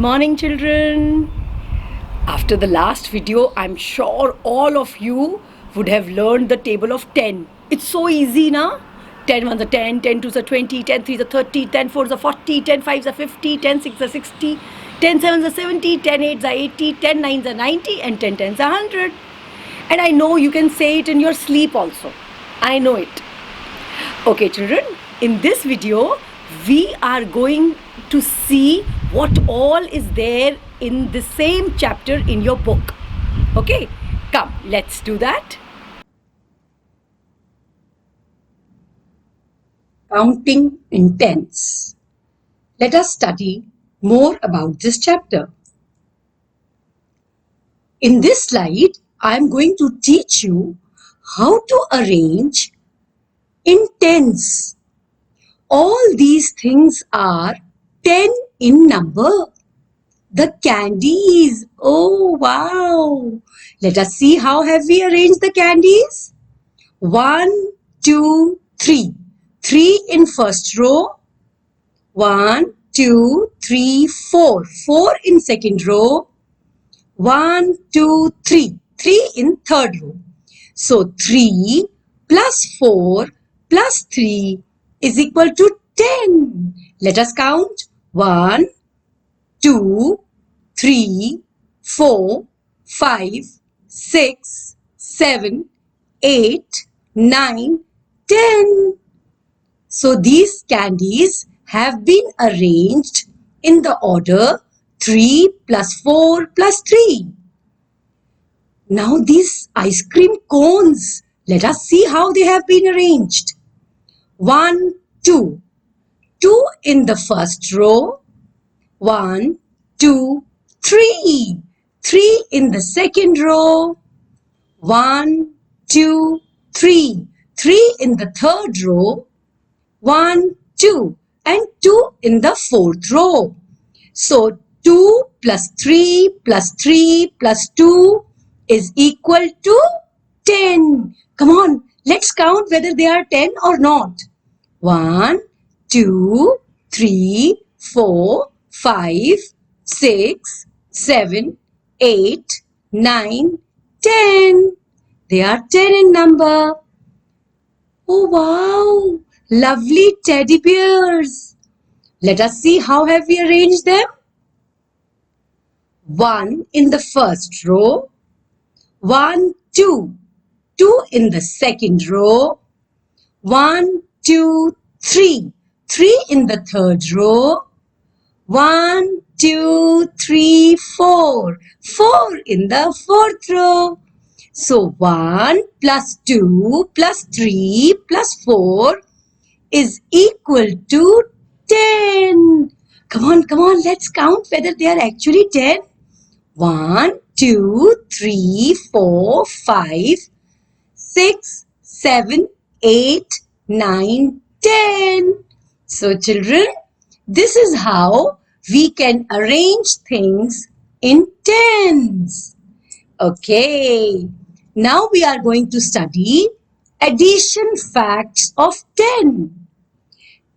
morning, children. After the last video, I'm sure all of you would have learned the table of 10. It's so easy, na? 10 ones are 10, 10 twos are 20, 10 threes are 30, 10 fours are 40, 10 fives are 50, 10 sixes are 60, 10 sevens are 70, 10 eights are 80, 10 nines are 90, and 10 tens are 100. And I know you can say it in your sleep also. I know it. Okay, children, in this video, we are going to see what all is there in the same chapter in your book. Okay, come, let's do that. Counting in tens. Let us study more about this chapter. In this slide, I am going to teach you how to arrange in tens. All these things are 10 in number. The candies. Oh, wow. Let us see how have we arranged the candies. 1, 2, 3. 3 in first row. 1, 2, 3, 4. 4 in second row. 1, 2, 3. 3 in third row. So 3 plus 4 plus 3 is equal to 10. Let us count. 1, 2, 3, 4, 5, 6, 7, 8, 9, 10. So these candies have been arranged in the order 3 plus 4 plus 3. Now these ice cream cones, let us see how they have been arranged. 1, 2. 2 in the first row. 1, 2, 3. 3 in the second row. 1, 2, 3. 3 in the third row. 1, 2 and 2 in the fourth row. So 2 plus 3 plus 3 plus 2 is equal to 10. Come on, let's count whether they are 10 or not. 1, 2, 3, 4, 5, 6, 7, 8, 9, 10. They are 10 in number. Oh wow, lovely teddy bears. Let us see how have we arranged them. 1 in the first row. 1, 2. 2 in the second row. 1, 2, 3. 3 in the third row. 1, 2, 3, 4. 4 in the fourth row. So 1 plus 2 plus 3 plus 4 is equal to 10. Come on, let's count whether they are actually 10. 1, 2, 3, 4, 5, 6, 7, 8, 9, 10. So children, this is how we can arrange things in tens. Okay, now we are going to study addition facts of 10.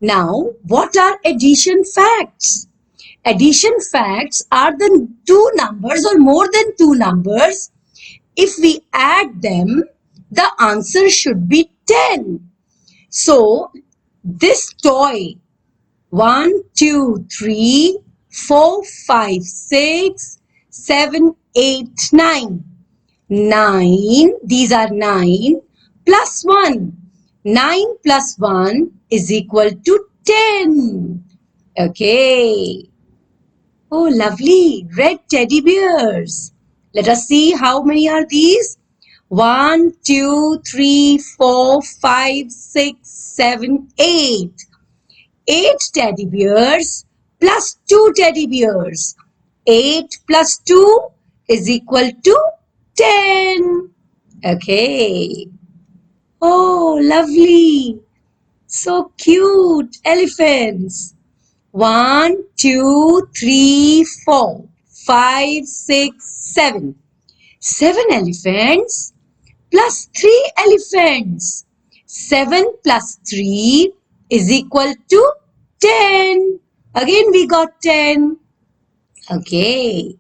Now, what are addition facts? Addition facts are the two numbers or more than two numbers. If we add them, the answer should be 10. So, this toy, 1, 2, 3, 4, 5, 6, 7, 8, 9. 9, these are 9 plus 1. 9 plus 1 is equal to 10. Okay. Oh, lovely. Red teddy bears. Let us see how many are these. 1, 2, 3, 4, 5, 6, 7, 8. 8 teddy bears plus 2 teddy bears. 8 plus 2 is equal to 10. Okay. Oh, lovely. So cute. Elephants. 1, 2, 3, 4, 5, 6, 7. 7 elephants plus 3 elephants. 7 plus 3 is equal to 10. Again we got 10. Okay.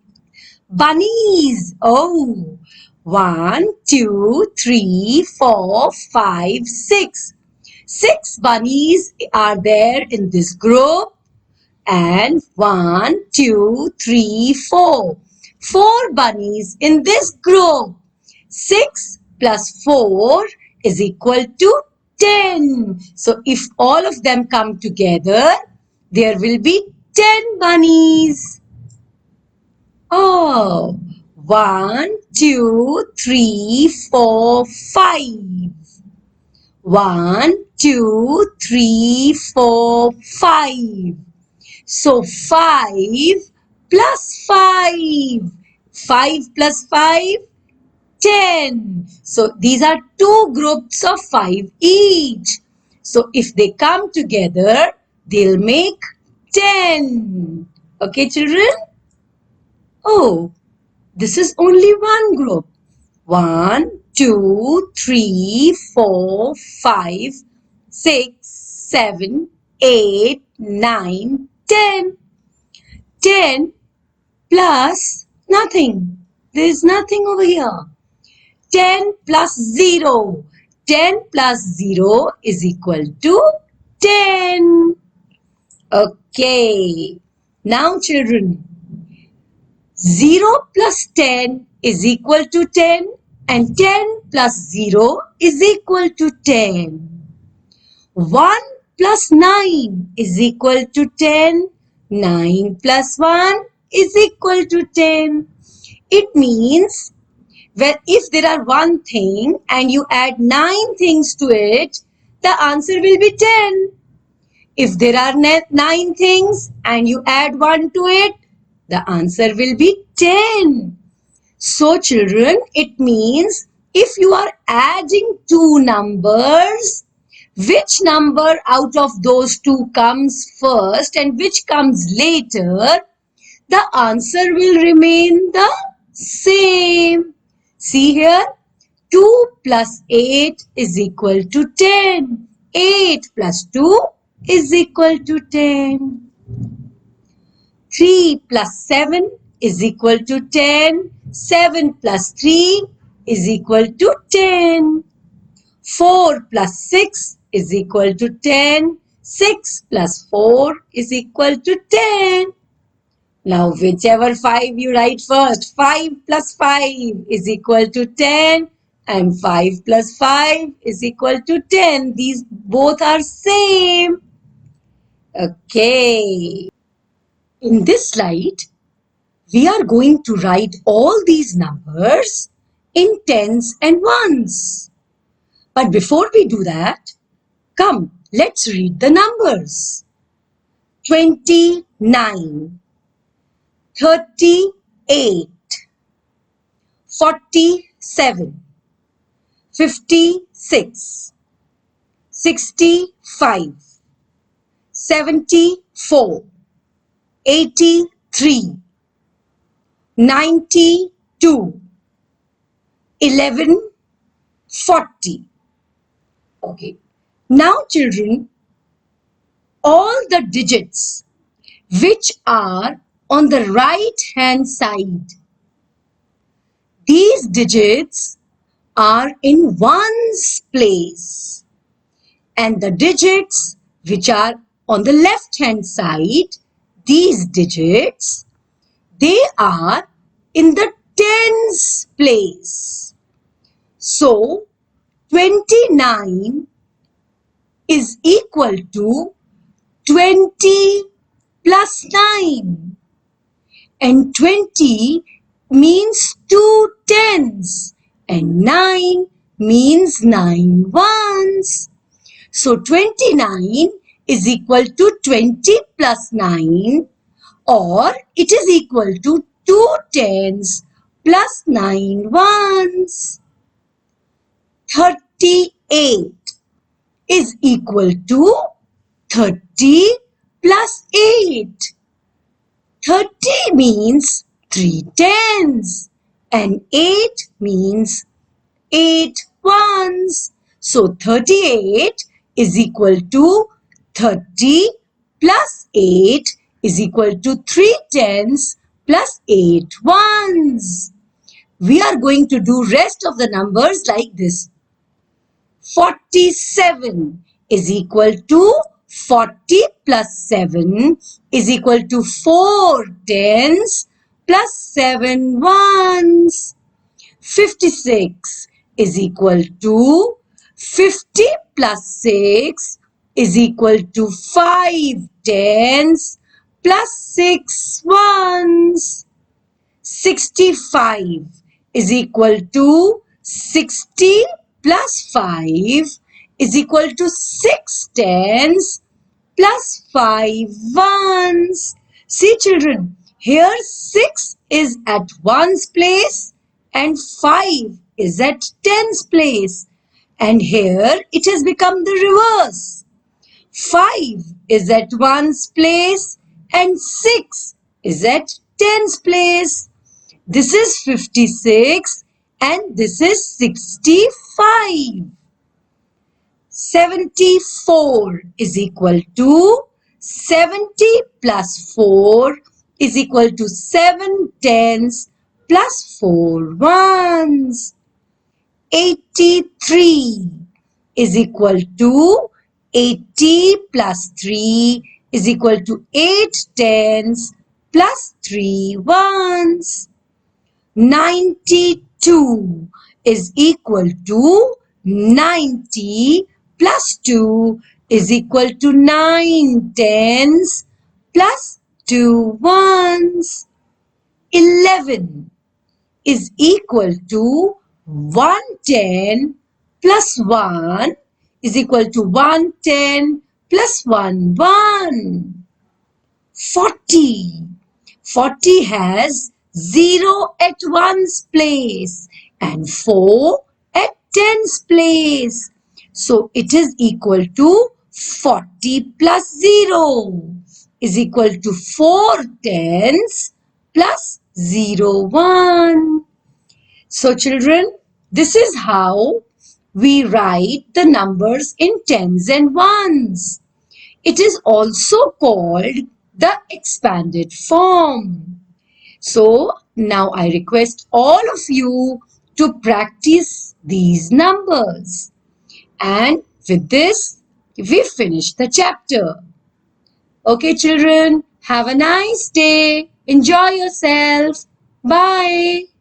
Bunnies. Oh, 1, 2, 3, 4, 5, 6. 6 bunnies are there in this group. And 1, 2, 3, 4. 4 bunnies in this group. 6 plus 4 is equal to 10. So if all of them come together, there will be 10 bunnies. Oh, 1, 2, 3, 4, 5. 1, 2, 3, 4, 5. So 5 plus 5. 5 plus 5, 10. So these are two groups of 5 each. So if they come together, they'll make 10. Okay, children? Oh, this is only one group. 1, 2, 3, 4, 5, 6, 7, 8, 9, 10. 10 plus nothing. There is nothing over here. 10 plus 0. 10 plus 0 is equal to 10. Okay. Now children, 0 plus 10 is equal to 10 and 10 plus 0 is equal to 10. 1 plus 9 is equal to 10. 9 plus 1 is equal to 10. It means if there are one thing and you add 9 things to it, the answer will be 10. If there are 9 things and you add 1 to it, the answer will be 10. So children, it means if you are adding two numbers, which number out of those two comes first and which comes later, the answer will remain the same. See here, 2 plus 8 is equal to 10. 8 plus 2 is equal to 10. 3 plus 7 is equal to 10. 7 plus 3 is equal to 10. 4 plus 6 is equal to 10. 6 plus 4 is equal to 10. Now, whichever 5 you write first, 5 plus 5 is equal to 10 and 5 plus 5 is equal to 10. These both are same. Okay. In this slide, we are going to write all these numbers in tens and ones. But before we do that, come, let's read the numbers. 29, 38, 47, 56, 65, 74, 83, 92, 11, 40. Okay. Now children, all the digits which are on the right hand side, these digits are in ones place, and the digits which are on the left hand side, these digits, they are in the tens place. So 29 is equal to 20 plus 9, and 20 means 2 tens and 9 means 9 ones. So 29 is equal to 20 plus 9, or it is equal to 2 tens plus 9 ones. 38 is equal to 30 plus 8. 30 means 3 tens and 8 means 8 ones. So 38 is equal to 30 plus 8 is equal to 3 tens plus 8 ones. We are going to do rest of the numbers like this. 47 is equal to 40 plus 7 is equal to 4 tens plus 7 ones. 56 is equal to 50 plus 6 is equal to 5 tens plus 6 ones. 65 is equal to 60 plus 5 is equal to 6 tens plus 5 ones. See children, here 6 is at ones place and 5 is at tens place. And here it has become the reverse. 5 is at ones place and 6 is at tens place. This is 56 and this is 65. 74 is equal to 70 plus 4 is equal to 7 tens plus 4 ones. 83 is equal to 80 plus 3 is equal to 8 tens plus 3 ones. 92 is equal to 90 plus 2 is equal to 9 tens plus 2 ones. 11 is equal to 110 plus 1 is equal to 110 plus 1 1. 40. 40 has 0 at ones place and 4 at tens place. So it is equal to 40 plus 0 is equal to 4 tens plus 0 1. So children, this is how we write the numbers in tens and ones. It is also called the expanded form. So now I request all of you to practice these numbers. And with this, we finish the chapter. Okay, children, have a nice day. Enjoy yourself. Bye.